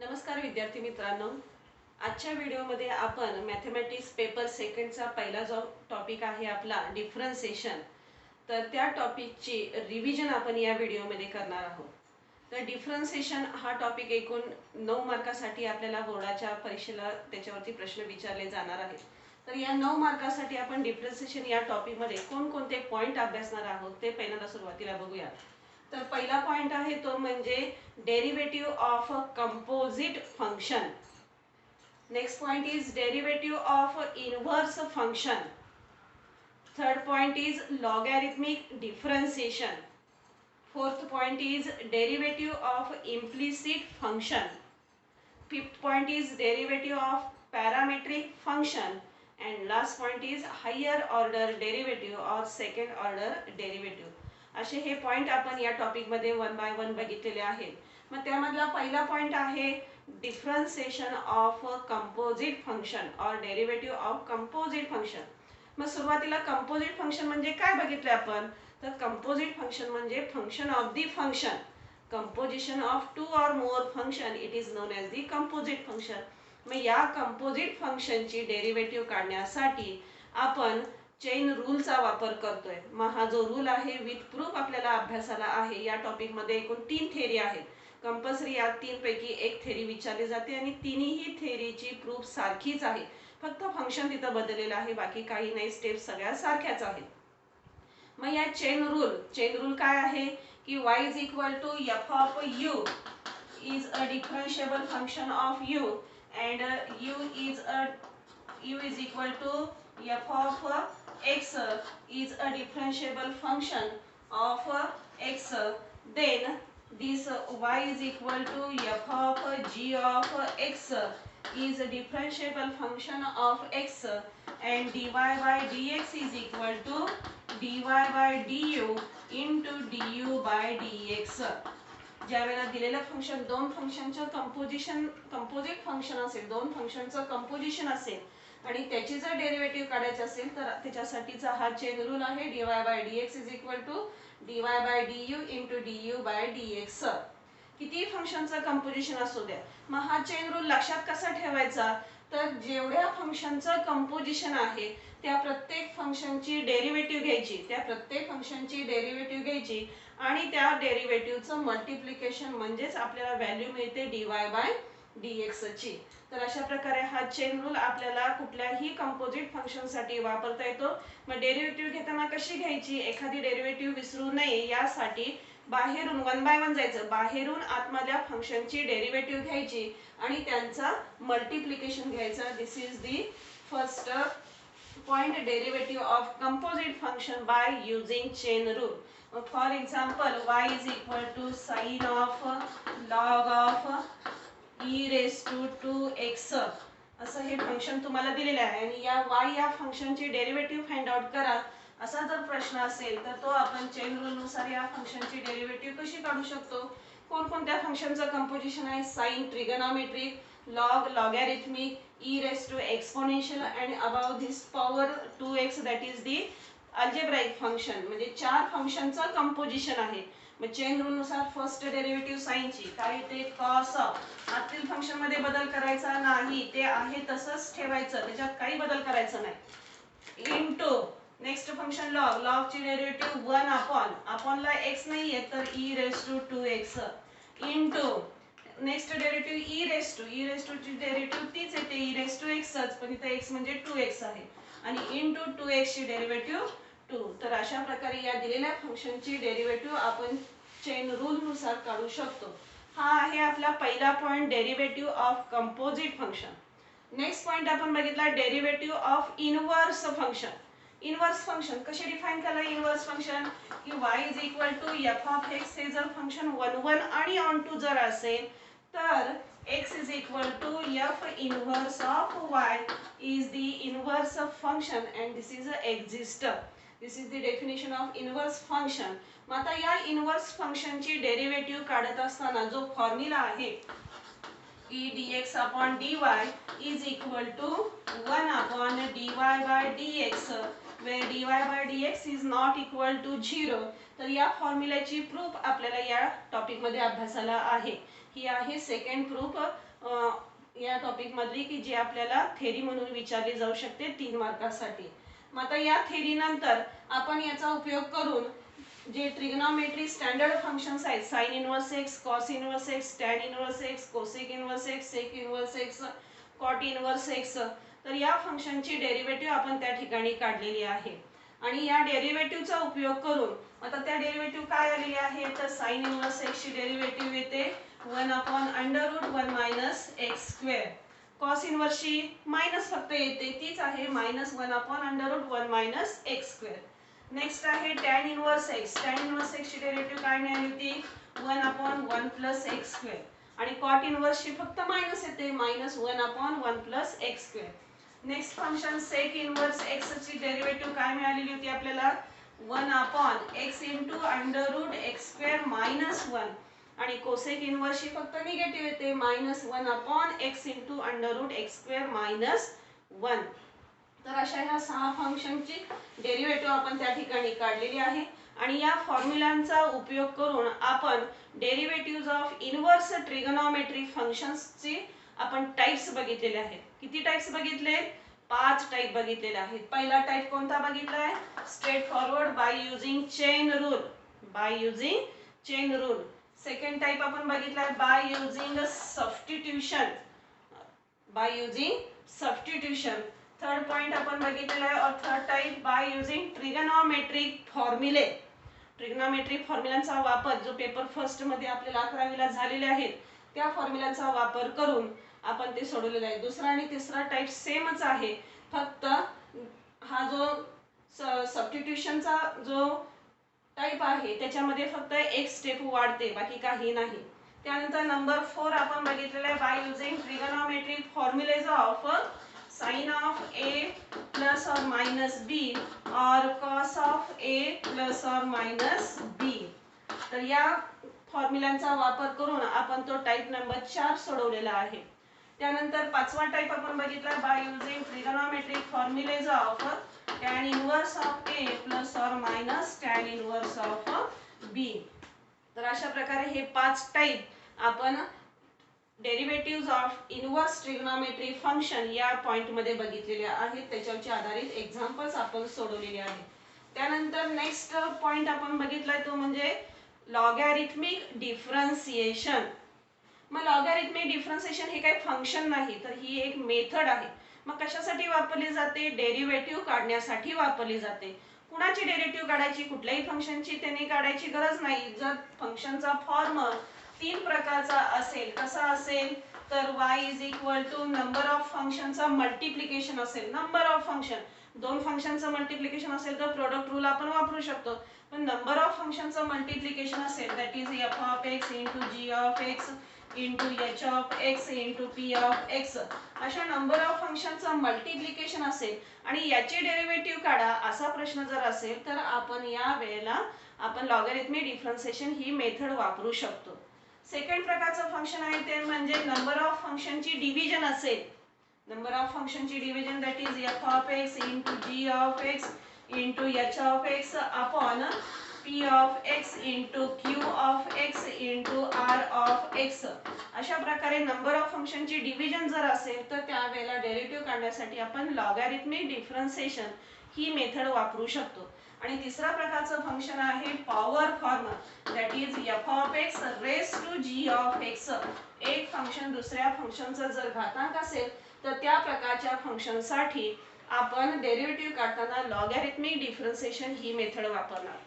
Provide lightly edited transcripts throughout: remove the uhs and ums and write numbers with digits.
नमस्कार विद्यार्थी मित्रांनो. आजच्या व्हिडिओमध्ये आपण मॅथमॅटिक्स पेपर सेकंडचा पहिला जो टॉपिक आहे आपला डिफरन्सिएशन, तर त्या टॉपिकची रिव्हिजन आपण या व्हिडिओमध्ये करणार आहोत. तर डिफरन्सिएशन हा टॉपिक एकूण 9 मार्कासाठी आपल्याला बोर्डाच्या परीक्षेला त्याच्यावरती प्रश्न विचारले जाणार आहेत. तर या 9 मार्कासाठी आपण डिफरन्सिएशन या टॉपिकमध्ये कोणकोणते पॉईंट अभ्यासणार आहोत ते पहिल्यांदा सुरुवातीला बघूया. तर पहिला पॉइंट आहे तो म्हणजे derivative of composite function. Next point is derivative of inverse function. Third point is logarithmic differentiation. Fourth point is derivative of implicit function. Fifth point is derivative of parametric function. And last point is higher order derivative और second order derivative. असे हे point आपण या टॉपिकमध्ये one by one बघितलेले आहेत. मग त्यामधला पहिला पॉइंट आहे डिफरन्सिएशन ऑफ कंपोजिट फंक्शन और डेरिव्हेटिव्ह ऑफ कंपोजिट फंक्शन. मग सुरुवातीला कंपोजिट फंक्शन म्हणजे काय बघितले आपण, तर कंपोजिट फंक्शन म्हणजे function of the function. Composition of two और more function it is known as the composite function. मग या कंपोजिट फंक्शनची डेरिव्हेटिव्ह काढण्यासाठी आपण चेन रूलचा वापर करतोय. मग हा जो रूल आहे विथ प्रूफ आपल्याला अभ्यासाला आहे. या टॉपिकमध्ये एकूण 3 थेरी आहेत. कंपल्सरी या 3 पैकी एक थेरी विचारली जाते आणि तिन्ही थेरीची प्रूफ सारखीच आहे. फक्त फंक्शन तिथं बदललेलं आहे, बाकी काही नाही, स्टेप सगळ्या सारख्याच आहेत. मग या चेन रूल काय आहे की y is equal to f of u is a differentiable function of u and u is equal to f of x is a differentiable function of x, then this y is equal to f of g of x is a differentiable function of x and dy by dx is equal to dy by du into du by dx. ज्यावेळेला दिलेलं function दोन फंक्शनचं composite function असेल, दोन फंक्शनचं composition असेल आणि त्याची जर derivative काढायची असेल तर त्याच्यासाठीचा हा चेन रूल आहे dy by dx is equal to dy by du into du by dx. किती फंक्शनचं कंपोजिशन असू द्या, मग हा चेन रूल लक्षात कसा ठेवायचा, तर जेवढ्या फंक्शनचं कंपोजिशन आहे त्या प्रत्येक फंक्शनची डेरिव्हेटिव्ह घ्यायची आणि त्या डेरिव्हेटिव्हचं मल्टिप्लिकेशन म्हणजेच आपल्याला व्हॅल्यू मिळते dy बाय dx ची. तर अशा प्रकारे हा चेन रूल आपल्याला कुठल्याही कंपोजिट फंक्शनसाठी वापरता येतो. मग डेरिव्हेटिव्ह घेताना कशी घ्यायची, एखादी डेरिव्हेटिव्ह विसरू नये यासाठी बाहेरून वन बाय वन जायचं, बाहेरून आतमधल्या फंक्शनची डेरिव्हेटिव्ह घ्यायची आणि त्यांचा मल्टिप्लिकेशन घ्यायचा. This is the first point, derivative of composite function by using chain rule. For example y is equal to sine of log of e raise to 2x असं हे फंक्शन तुम्हाला दिलेलं आहे आणि या फंक्शनची डेरिव्हेटिव्ह फाइंड आउट करा असा जर प्रश्न असेल तर तो आपण चेन रूल नुसार या फंक्शनची डेरिव्हेटिव्ह कशी काढू शकतो. कोणकोणत्या फंक्शनचं कंपोजिशन आहे, sine, trigonometric, log, logarithmic, e raise to exponential and about this power 2x that is the algebraic function. म्हणजे 4 फंक्शनचं कंपोजिशन आहे. मग चेन रूल नुसार फर्स्ट डेरिव्हेटिव्ह साइनची काय येते, कॉस ऑफ. आतील फंक्शन मध्ये बदल करायचा नाही, ते आहे तसंच ठेवायचं, त्याच्यात काही बदल करायचा नाही. इनटू नेक्स्ट फंक्शन लॉग ची डेरिव्हेटिव्ह 1 अपॉन ला x नाहीये तर e raise to 2x into next derivative e raise to ची डेरिव्हेटिव्ह तीच येते e रेस टू x च, पण इथे x म्हणजे 2x आहे आणि इनटू 2x ची डेरिव्हेटिव्ह 2. तर अशा प्रकारे या दिलेल्या फंक्शनची डेरिव्हेटिव्ह आपण चेन रूल नुसार काढू शकतो. हा आहे आपला पहिला point, derivative of composite function. Next point आपण बघितला derivative of inverse function. Inverse function कसे डिफाइन केलं, इनव्हर्स फंक्शन की y is equal to f of x हे जर फंक्शन 1 1 आणि ऑन टू जर असेल तर x is equal to f inverse of y is the inverse function and this is a एक्झिस्टर. This is the definition of inverse function. मग आता या इनव्हर्स फंक्शनची डेरिव्हेटिव्ह काढत असताना जो फॉर्म्युला आहे e dx upon dy is equal to 1 upon dy by dx, where dy by dx is not equal to 0. तर या फॉर्म्युल्याची प्रूफ आपल्याला या टॉपिक मध्ये अभ्यासाला आहे. ही आहे सेकंड प्रूफ या टॉपिक मधली की जी आपल्याला थेरी म्हणून विचारली जाऊ शकते 3 मार्कासाठी. मग आता या थेरी नंतर आपण याचा उपयोग करून जे ट्रिग्नोमेट्री स्टँडर्ड फंक्शन्स आहेत, sine inverse x, cos inverse x, tan inverse x, cosec inverse x, sec inverse x, cot inverse x, तर या फंक्शनची डेरिव्हेटिव्ह आपण त्या ठिकाणी काढलेली आहे. आणि या डेरिव्हेटिव्हचा उपयोग करून आता त्या डेरिव्हेटिव्ह काय आलेली आहे, तर साइन इनवर्स एक्स ची डेरिव्हेटिव्ह येते 1 upon under root 1 minus x square. Cos इनवर्सची मायनस फक्त येते, तीच आहे minus 1 upon under root 1 minus x square. Next आहे tan inverse x. Tan inverse x ची डेरिव्हेटिव्ह काय मिळाली होती, 1 अपॉन 1 प्लस एक्स स्क्वेअर. आणि कॉट इनवर्स ची फक्त मायनस येते, minus 1 upon 1 plus x square. Next function सेक इनवर्स एक्स ची डेरिव्हेटिव्ह काय मिळालेली होती आपल्याला, 1 upon x into under root x square minus 1. आणि कोसेक इनवर्स ची फक्त निगेटिव्ह येते, minus 1 upon x into under root x square minus 1. तर अशा ह्या 6 फंक्शनची डेरिव्हेटिव्ह आपण त्या ठिकाणी काढलेली आहे. आणि या फॉर्म्युलांचा उपयोग करून आपण डेरिव्हेटिव्हज ऑफ इनवर्स ट्रिगोनोमेट्री फंक्शन्सचे आपण टाइप्स बघितलेले आहेत. किती टाइप्स बघितले, 5 टाइप बघितलेले आहेत. पहिला टाइप कोणता बघितलाय, straight forward by using chain rule, by using chain rule. Second type आपण बघितलाय by using substitution, by using substitution. Third point आपण बघितलेला आहे, और third type by using trigonometric फॉर्म्युले. ट्रिगोनोमेट्रिक फॉर्म्युलांचा वापर जो पेपर फर्स्ट मध्ये आपल्याला 11वीला झालेले आहेत त्या फॉर्म्युलांचा वापर करून आपण ते सोडवलेले आहे. दुसरा आणि तिसरा टाइप सेमच आहे, फक्त हा जो सबस्टिट्यूशनचा जो टाइप आहे त्याच्यामध्ये फक्त एक स्टेप वाढते, बाकी काही नाही. त्यानंतर नंबर 4 आपण बघितलेला आहे bye using trigonometric formulas of sin of a plus or minus b or cos of a plus or minus b. तर या फॉर्म्युलांचा वापर करून आपण तो टाइप नंबर 4 सोडवलेला आहे. त्यानंतर पाचवा टाइप आपण बघितला bye using trigonometric formulas of tan inverse of a plus or minus tan inverse of b. तर अशा प्रकारे हे 5 टाइप आपण derivatives of inverse trigonometry function या पॉइंट मध्ये बघितलेले आहेत. त्याच्यावरचे आधारित एक्झाम्पल्स आपण सोडवलेले आहेत. त्यानंतर नेक्स्ट पॉइंट आपण बघितलाय तो म्हणजे लॉगॅरिथमिक डिफरन्सिएशन. मग लॉगॅरिथमिक डिफरन्सिएशन हे काही फंक्शन नाही, तर ही एक मेथड आहे. मग कशासाठी वापरली जाते, डेरिव्हेटिव्ह काढण्यासाठी वापरली जाते. कुणाची डेरिव्हेटिव्ह काढायची, कुठल्याही फंक्शनची त्यांनी काढायची गरज नाही. जर फंक्शनचा फॉर्म 3 प्रकारचा असेल, कसा असेल तर y is equal to number of फंक्शनचा मल्टिप्लिकेशन असेल. नंबर ऑफ फंक्शन, 2 फंक्शनचं मल्टिप्लिकेशन असेल तर प्रोडक्ट रूल आपण वापरू शकतो. पण नंबर ऑफ फंक्शनचं मल्टिप्लिकेशन असेल that is f of x into g of x into h of x into p of x, अशा नंबर ऑफ फंक्शनचं मल्टिप्लिकेशन असेल आणि याचे डेरिव्हेटिव्ह काढा असा प्रश्न जर असेल तर आपण या वेळेला आपण लॉगॅरिथमिक डिफरन्सिएशन ही मेथड वापरू शकतो. सेकंड प्रकारचं फंक्शन आहे ते म्हणजे नंबर ऑफ फंक्शनची डिव्हिजन असेल. नंबर ऑफ फंक्शनची division that is f of x into g of x into h of x upon p of x into q of x into r of x. अशा प्रकारे number of फंक्शनची division जर असेल तर त्यावेळेला derivative काढण्यासाठी आपण लॉगॅरिथमिक डिफरन्सिएशन ही method वापरू शकतो. आणि तिसरा प्रकारचं फंक्शन आहे power form that is f of x raise to g of x. एक फंक्शन दुसऱ्या फंक्शनचा जर घातांक असेल तर त्या प्रकारच्या फंक्शनसाठी आपण डेरिव्हेटिव्ह काढताना लॉगॅरिथमिक डिफरन्सिएशन ही मेथड वापरणार.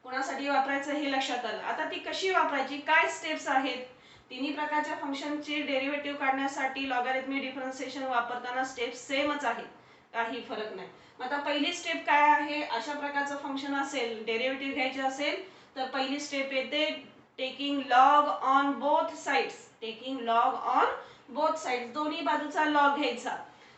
कोणासाठी वापरायचं हे लक्षात आलं. आता ती कशी वापरायची, काय स्टेप्स आहेत. तिन्ही प्रकारच्या फंक्शनचे डेरिव्हेटिव्ह काढण्यासाठी लॉगॅरिथमिक डिफरन्सिएशन वापरताना स्टेप्स सेमच आहेत, काही फरक नाही. आता पहिली स्टेप काय आहे, अशा प्रकारचं फंक्शन असेल डेरिव्हेटिव्ह घ्यायचे असेल तर पहिली स्टेप येते taking log on both sides. Taking log on both sides, दोन्ही बाजूचा लॉग घ्यायचा.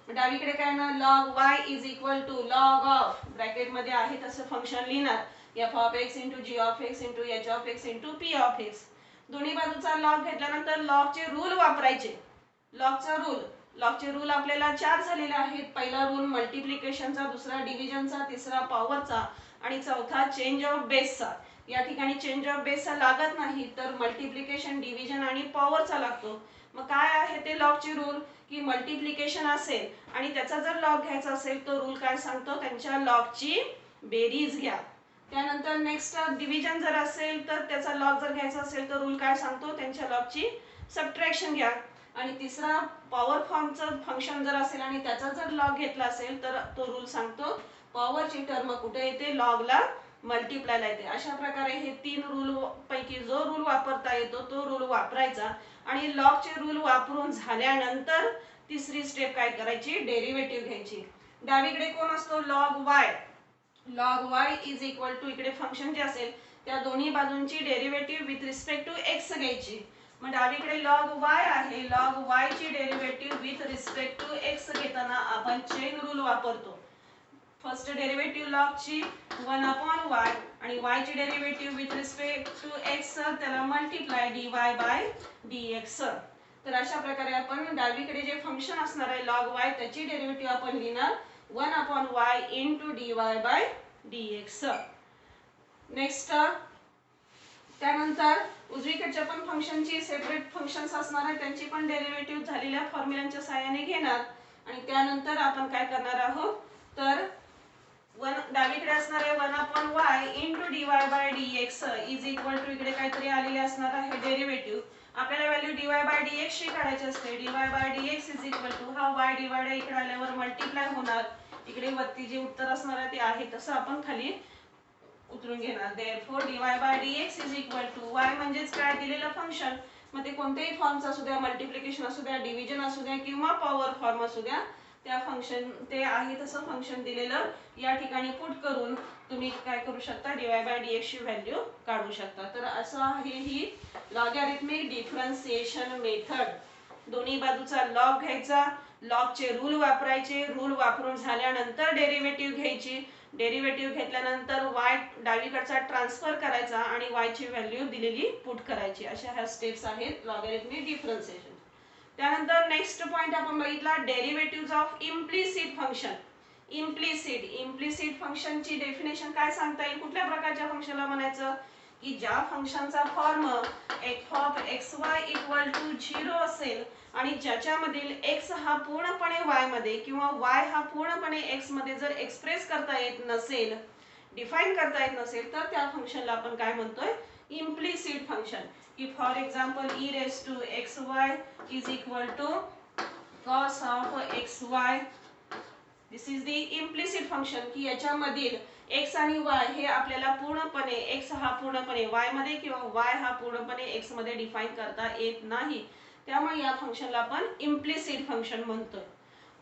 डावीकडे काय ना log y is equal to log of bracket मध्ये आहे तसं फंक्शन लिहिणार f of x into g of x into h of x into p of x. दोन्ही बाजूचा लॉग घेतल्यानंतर लॉगचे रूल वापरायचे. लॉगचे रूल आपल्याला 4 झालेले आहेत. पहिला रूल मल्टिप्लिकेशनचा, दुसरा डिव्हिजनचा, तिसरा पॉवरचा आणि चौथा चेंज ऑफ बेसचा. या ठिकाणी चेंज ऑफ बेसचा लागत नाही, तर मल्टिप्लिकेशन, डिव्हिजन आणि पॉवरचा लागतो. मग काय आहे ते लॉगचे रूल की मल्टिप्लिकेशन असेल आणि त्याचा जर लॉग घ्यायचा असेल तर रूल काय सांगतो, त्यांच्या लॉगची बेरीज घ्या. त्यानंतर नेक्स्ट डिव्हिजन जर असेल तर त्याचा लॉग जर घ्यायचा असेल तर रूल काय सांगतो, त्यांच्या लॉगची सबट्रॅक्शन घ्या. आणि तिसरा पॉवर फॉर्मचं फंक्शन जर असेल आणि त्याचा जर लॉग घेतला असेल तर तो रूल सांगतो पॉवरची टर्म कुठे येते, लॉगला मल्टिप्लायला येते. अशा प्रकारे हे 3 रूल पैकी जो रूल वापरता येतो तो रूल वापरायचा. आणि लॉगचे रूल वापरून झाल्यानंतर तिसरी स्टेप काय करायची, डेरिव्हेटिव्ह घ्यायची. डावीकडे कोण असतो, log y. Log y is equal to इकडे फंक्शन जे असेल त्या दोन्ही बाजूंची derivative with respect to x घ्यायची. मग डावीकडे लॉग वाय आहे, लॉग वाय ची derivative with respect to x घेताना आपण चेन रूल वापरतो. फर्स्ट डेरिव्हेटिव्ह लॉग ची 1/y आणि y ची derivative with respect to x त्याला मल्टिप्लाय dy बाय dx. तर अशा प्रकारे आपण डावीकडे जे फंक्शन असणार आहे लॉग y त्याची डेरिव्हेटिव्ह आपण लिहिणार 1/y into dy by dx. Next त्यानंतर उजवीकडच्या पण फंक्शनची सेपरेट फंक्शन्स असणार आहे, त्यांची पण डेरिव्हेटिव्ह झालेल्या फॉर्म्युलांच्या सहाय्याने घेणार. आणि त्यानंतर आपण काय करणार आहोत तर डावीकडे असणार आहे 1/y into dy by dx is equal to इकडे काहीतरी आलेले असणार आहे डेरिव्हेटिव्ह. आपल्याला व्हॅल्यू dy बाय dx ची काढायची असते. dy by dx is equal to हा y डिवाइड इकडे आल्यावर मल्टिप्लाय होणार. इकडे वरती जे उत्तर असणार आहे ते आहे तसं आपण खाली उतरून घेणार. Therefore dy by dx is equal to y म्हणजेच काय, दिलेलं फंक्शन. मग ते कोणत्याही फॉर्मचा असू द्या, मल्टिप्लिकेशन असू द्या, डिव्हिजन असू द्या किंवा पॉवर फॉर्म असू द्या, त्या फंक्शन ते आहे तसं फंक्शन दिलेलं या ठिकाणी पुट करून तुम्ही काय करू शकता, dy बाय dx ची व्हॅल्यू काढू शकता. तर असं आहे ही लॉगॅरिथमिक डिफरन्शिएशन मेथड. दोन्ही बाजूचा लॉग घ्यायचा, लॉगचे रूल वापरायचे, रूल वापरून झाल्यानंतर डेरिव्हेटिव्ह घ्यायची. डेरिव्हेटिव्ह घेतल्यानंतर y डावीकडचा ट्रान्सफर करायचा आणि y ची व्हॅल्यू दिलेली पुट करायची. अशा ह्या स्टेप्स आहेत लॉगॅरिथमिक डिफरन्शिएशन. त्यानंतर नेक्स्ट पॉइंट आपण बघितला derivatives of implicit function. Implicit फंक्शनची डेफिनेशन काय सांगता येईल, कुठल्या प्रकारच्या फंक्शनला म्हणायचं की ज्या फंक्शनचा form f of xy equal to 0 असेल आणि ज्याच्यामधील x हा पूर्णपणे y मध्ये किंवा y हा पूर्णपणे x मध्ये जर एक्सप्रेस करता येत नसेल, डिफाइन करता येत नसेल, तर त्या फंक्शनला आपण काय म्हणतोय, इम्प्लिसिट फंक्शन. की for example e raise to xy is equal to cos of xy. This is the implicit function की याच्यामधील x आणि y हे आपल्याला पूर्णपणे x हा पूर्णपणे y मध्ये किंवा y हा पूर्णपणे x मध्ये डिफाइन करता येत नाही. त्यामुळे या फंक्शनला आपण इम्प्लिसिट फंक्शन म्हणतोय.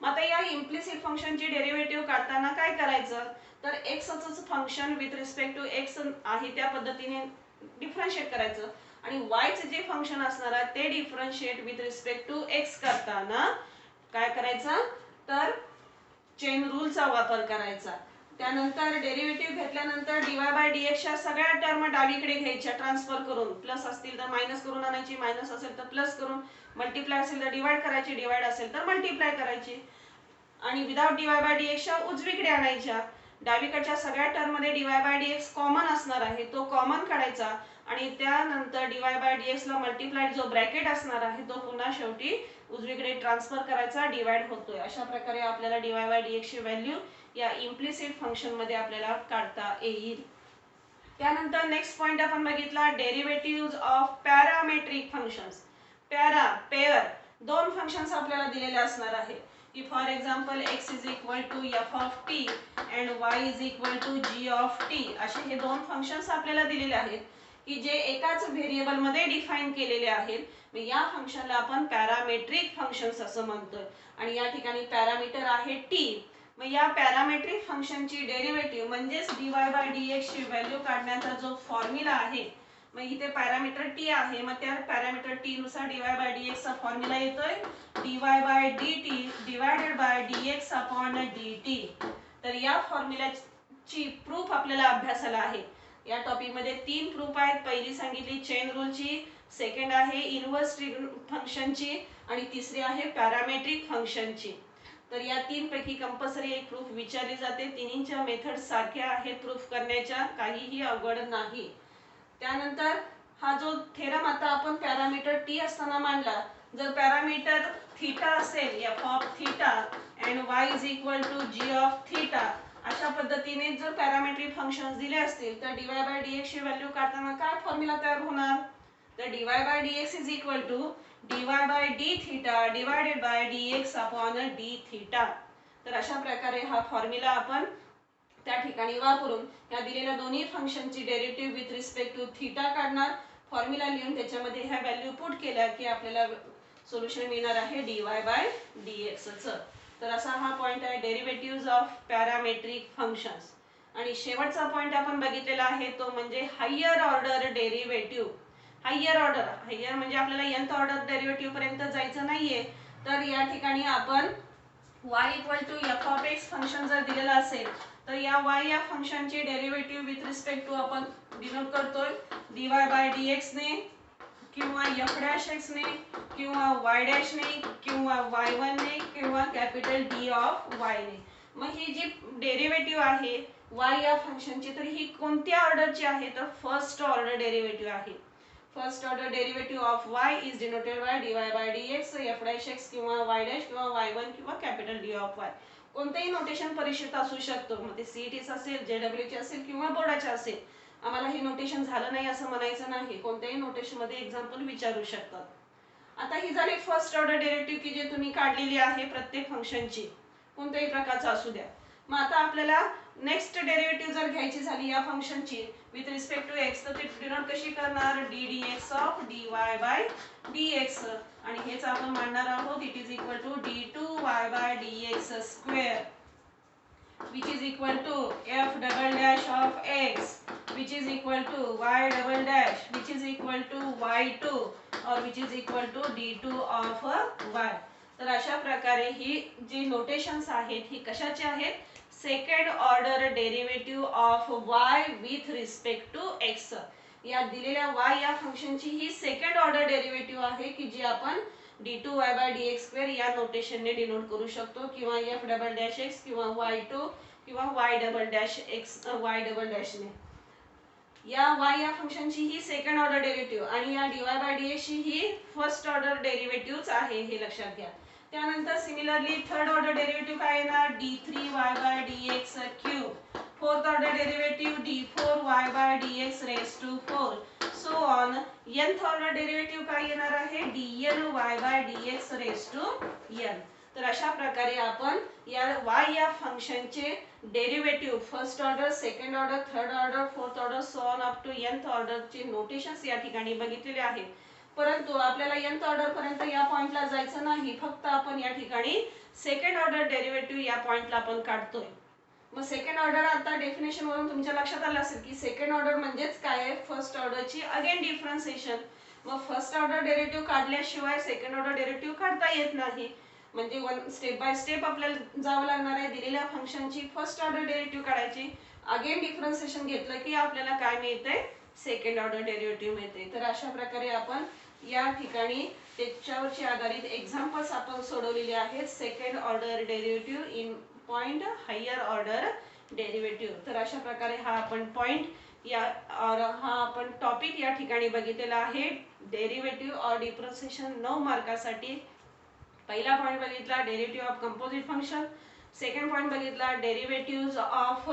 मग आता या इम्प्लिसिट फंक्शनची डेरिव्हेटिव्ह काढताना काय करायचं तर एक्सच function with respect to x आहे त्या पद्धतीने डिफरन्शिएट करायचं आणि y चे जे फंक्शन असणार आहे ते differentiate with respect to x करताना काय करायचं तर चेन रूलचा वापर करायचा. त्यानंतर डेरिव्हेटिव्ह घेतल्यानंतर dy बाय dx च्या सगळ्या टर्म डावीकडे घ्यायच्या ट्रान्सफर करून. प्लस असतील तर मायनस करून आणायची, मायनस असेल तर प्लस करून, मल्टिप्लाय असेल तर डिवाइड करायची, डिवाइड असेल तर मल्टिप्लाय करायची. आणि विदाउट dy बाय dx च्या उजवीकडे आणायच्या. डावीकडच्या सगळ्या टर्म मध्ये dy बाय dx कॉमन असणार आहे, तो कॉमन काढायचा आणि त्यानंतर dy बाय dx ला मल्टिप्लाय जो ब्रॅकेट असणार आहे तो पुन्हा शेवटी उजवीकडे ट्रान्सफर करायचा, डिवाइड होतोय. अशा प्रकारे आपल्याला dy बाय dx ची व्हॅल्यू या इम्प्लिसिट फंक्शन मध्ये आपल्याला काढता येईल. त्यानंतर नेक्स्ट पॉइंट आपण बघितला derivatives of parametric functions. Pair दोन फंक्शन्स आपल्याला दिलेले असणार आहे की for example x is equal to f of t and y is equal to g of t. असे हे दोन फंक्शन्स आपल्याला दिलेले आहेत की जे एकाच व्हेरिएबल मध्ये डिफाइन केलेले आहेत. या फंक्शनला आपण पॅरामेट्रिक फंक्शन्स असं म्हणतोय आणि या ठिकाणी पॅरामीटर आहे t. मग या पॅरामेट्रिक फंक्शनची डेरिव्हेटिव्ह म्हणजेच dy बाय dx ची व्हॅल्यू काढण्याचा जो फॉर्म्युला आहे, मग इथे पॅरामीटर t आहे, मग त्या पॅरामीटर t नुसार dy बाय dx चा फॉर्म्युला येतोय dy by dt divided by dx upon dt. तर या फॉर्म्युलाची प्रूफ आपल्याला अभ्यासाला आहे. या टॉपिक मध्ये 3 प्रूफ आहेत. पहिली सांगितली चेन रूलची, सेकंड आहे इनव्हर्स फंक्शनची आणि तिसरी आहे पॅरामेट्रिक फंक्शनची. तर या तीन पैकी कंपल्सरी एक प्रूफ विचारली जाते. तिन्हीच्या मेथड सारख्या आहेत प्रूफ करण्याच्या, काहीही अवघड नाही. त्यानंतर हा जो थेरम आता आपण पॅरामीटर टी असताना मांडला, जर पॅरामीटर थीटा असेल f of theta and y is equal to g of theta, अशा पद्धतीने जर पॅरामेट्रिक फंक्शन्स दिले असतील तर dy बाय dx ची व्हॅल्यू काढताना काय फॉर्म्युला तयार होणार? तर dy by dx is equal to dy by d theta divided by dx upon d theta. तर अशा प्रकारे हा फॉर्म्युला आपण त्या ठिकाणी वापरून या दिलेल्या दोन्ही फंक्शनची derivative with respect to theta काढणार. फॉर्म्युला लिहून त्याच्यामध्ये ह्या व्हॅल्यू पुट केल्या की आपल्याला सोल्युशन मिळणार आहे dy बाय dx च. तर असा हा पॉइंट आहे डेरिव्हेटिव्हज ऑफ पॅरामेट्रिक फंक्शन्स. आणि शेवटचा पॉइंट आपण बघितलेला आहे तो म्हणजे हायर ऑर्डर डेरिव्हेटिव्ह. हायर म्हणजे आपल्याला nth ऑर्डर डेरिव्हेटिव्ह पर्यंत जायचं नाहीये. तर या ठिकाणी आपण y equal to f of x function जर दिलेलं असेल तर या y या फंक्शनचे डेरिव्हेटिव्ह विथ रिस्पेक्ट टू आपण डिनोट करतोय dy बाय dx ने किंवा f डॅश x ने किंवा y डॅश ने किंवा y1 ने किंवा कॅपिटल D ऑफ y ने. मग ही जी डेरिव्हेटिव्ह आहे y या फंक्शनची तर ही कोणत्या ऑर्डरची आहे? तर फर्स्ट ऑर्डर डेरिव्हेटिव्ह आहे. First order derivative of y is denoted by dy by dx f dash x किंवा y डॅश किंवा y1 किंवा कॅपिटल D ऑफ y. कोणतेही नोटेशन परीक्षेत असू शकतो, मग ते सीईटीचं असेल, जेडब्ल्यूचे असेल किंवा बोर्डाचे असेल. आम्हाला हे नोटेशन झालं नाही असं म्हणायचं नाही, कोणत्याही नोटेशन मध्ये एक्झाम्पल विचारू शकतात. आता ही झाली फर्स्ट ऑर्डर डेरिव्हेटिव्ह की जे तुम्ही काढलेली आहे प्रत्येक फंक्शनची, कोणत्याही प्रकारचा असू द्या. मग आता आपल्याला नेक्स्ट डेरिव्हेटिव्ह जर घ्यायची झाली या फंक्शनची विथ रिस्पेक्ट टू एक्स तर ती डिनोट कशी करणार? D d x of d y by d x. आणि हेच आपण मांडणार आहोत. It is equal to d2y by dx square which is equal to f double dash of x which is equal to y double dash which is equal to y2 or which is equal to d2 of y. तर अशा प्रकारे ही जी notations आहेत ही कशाचे आहेत? Second order derivative of y with respect to x. या दिलेल्या y या फंक्शनची ही सेकंड ऑर्डर डेरिव्हेटिव्ह आहे की जी आपण d2y बाय dx स्क्वेअर या नोटेशनने डिनोट करू शकतो किंवा f डबल डॅश x किंवा y2 किंवा y double dash x y double dash ने. या y या फंक्शनची ही सेकंड ऑर्डर डेरिव्हेटिव्ह आणि या dy बाय dx ची ही फर्स्ट ऑर्डर डेरिव्हेटिव्हच आहे, हे लक्षात घ्या. त्यानंतर सिमिलरली थर्ड ऑर्डर डेरिव्हेटिव्ह काय येणार? d3y by dx cube. Fourth order derivative d4y by dx raise to 4 so on. nth order derivative काय येणार आहे? dny by dx raise to n. तर अशा प्रकारे आपण या y या फंक्शनचे derivative first order, second order, third order, fourth order so on up to nth ऑर्डरचे नोटेशन्स या ठिकाणी बघितलेले आहेत. परंतु आपल्याला nth ऑर्डर पर्यंत या पॉइंटला जायचं नाही, फक्त आपण या ठिकाणी सेकंड ऑर्डर डेरिव्हेटिव्ह या पॉइंटला आपण काढतोय. मग सेकंड ऑर्डर आता डेफिनेशन वरून तुमच्या लक्षात आलं असेल की सेकंड ऑर्डर म्हणजेच काय आहे? फर्स्ट ऑर्डरची अगेन डिफरन्शिएशन. मग फर्स्ट ऑर्डर डेरिव्हेटिव्ह काढल्याशिवाय सेकंड ऑर्डर डेरिव्हेटिव्ह काढता येत नाही. म्हणजे वन स्टेप बाय स्टेप आपल्याला जावं लागणार आहे. दिलेल्या फंक्शनची फर्स्ट ऑर्डर डेरिव्हेटिव्ह काढायची, अगेन डिफरन्शिएशन घेतलं की आपल्याला काय मिळते? सेकंड ऑर्डर डेरिव्हेटिव्ह मिळते. तर अशा प्रकारे आपण या ठिकाणी त्याच्यावरची आधारित एक्झाम्पल्स आपण सोडवलेले आहेत. Second order derivative in point higher order derivative. तर अशा प्रकारे हा आपण पॉइंट हा आपण टॉपिक या ठिकाणी बघितलेला आहे. डेरिव्हेटिव्ह ऑर डिफरन्शिएशन 9 मार्कासाठी. पहिला पॉइंट बघितला derivative of composite function. Second point बघितला derivatives of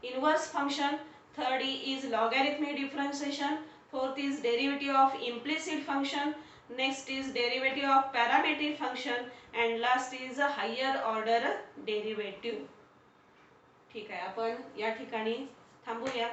inverse function. Third is logarithmic differentiation. Fourth is derivative of implicit function. Next is derivative of parametric function and last is higher order derivative. ठीक आहे, आपण या ठिकाणी थांबूया.